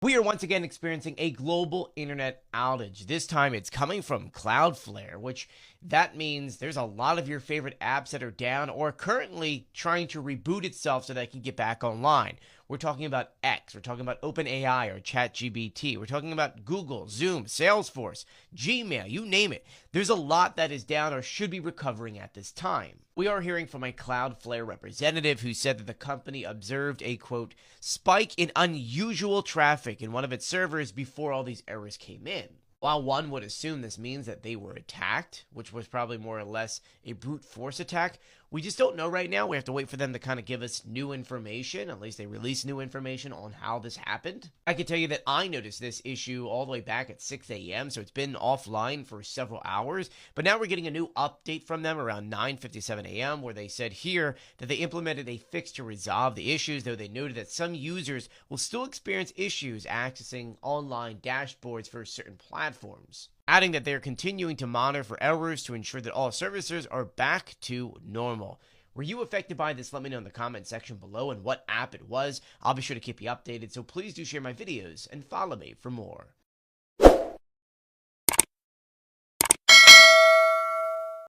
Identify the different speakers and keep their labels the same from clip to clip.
Speaker 1: We are once again experiencing a global internet outage. This time it's coming from Cloudflare, which that means there's a lot of your favorite apps that are down or currently trying to reboot itself so that it can get back online. We're talking about X, we're talking about OpenAI or ChatGPT, we're talking about Google, Zoom, Salesforce, Gmail, you name it. There's a lot that is down or should be recovering at this time. We are hearing from a Cloudflare representative who said that the company observed a, quote, spike in unusual traffic in one of its servers before all these errors came in. While one would assume this means that they were attacked, which was probably more or less a brute force attack, we just don't know right now. We have to wait for them to kind of give us new information. At least they release new information on how this happened. I can tell you that I noticed this issue all the way back at 6 a.m., so it's been offline for several hours. But now we're getting a new update from them around 9:57 a.m. where they said here that they implemented a fix to resolve the issues, though they noted that some users will still experience issues accessing online dashboards for certain platforms, adding that they're continuing to monitor for errors to ensure that all services are back to normal. Were you affected by this? Let me know in the comment section below and what app it was. I'll be sure to keep you updated, so please do share my videos and follow me for more.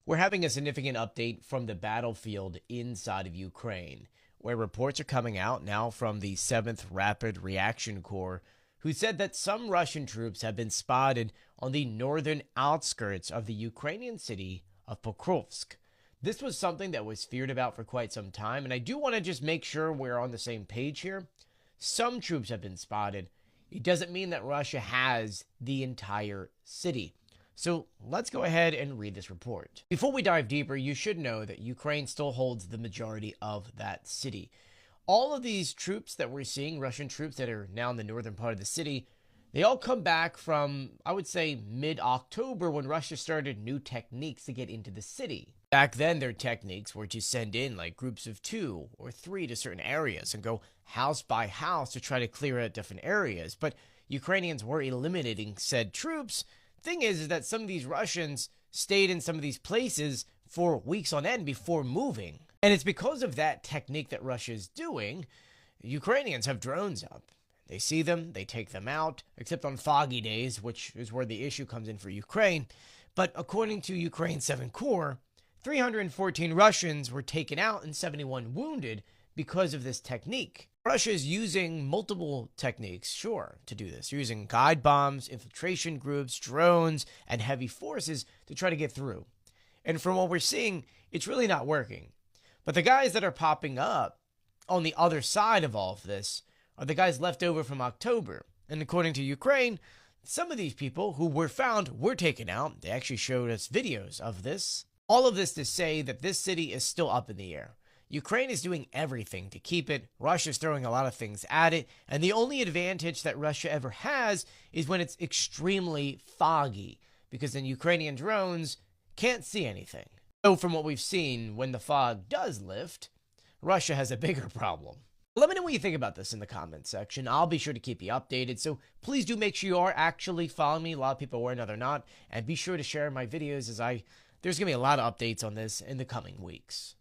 Speaker 1: We're having a significant update from the battlefield inside of Ukraine, where reports are coming out now from the 7th Rapid Reaction Corps, who said that some Russian troops have been spotted on the northern outskirts of the Ukrainian city of Pokrovsk. This was something that was feared about for quite some time, and I do want to just make sure we're on the same page here. Some troops have been spotted. It doesn't mean that Russia has the entire city. So let's go ahead and read this report. Before we dive deeper, you should know that Ukraine still holds the majority of that city. All of these troops that we're seeing, Russian troops that are now in the northern part of the city, they all come back from, I would say, mid-October when Russia started new techniques to get into the city. Back then, their techniques were to send in like groups of 2 or 3 to certain areas and go house by house to try to clear out different areas. But Ukrainians were eliminating said troops. Thing is that some of these Russians stayed in some of these places for weeks on end before moving. And it's because of that technique that Russia's doing, Ukrainians have drones up. They see them, they take them out, except on foggy days, which is where the issue comes in for Ukraine. But according to Ukraine's 7th Corps, 314 Russians were taken out and 71 wounded because of this technique. Russia is using multiple techniques, sure, to do this. They're using guide bombs, infiltration groups, drones, and heavy forces to try to get through. And from what we're seeing, it's really not working. But the guys that are popping up on the other side of all of this are the guys left over from October. And according to Ukraine, some of these people who were found were taken out. They actually showed us videos of this. All of this to say that this city is still up in the air. Ukraine is doing everything to keep it. Russia's throwing a lot of things at it. And the only advantage that Russia ever has is when it's extremely foggy, because then Ukrainian drones can't see anything. So from what we've seen, when the fog does lift, Russia has a bigger problem. Let me know what you think about this in the comments section. I'll be sure to keep you updated, so please do make sure you are actually following me. A lot of people were, they're not. And be sure to share my videos as there's going to be a lot of updates on this in the coming weeks.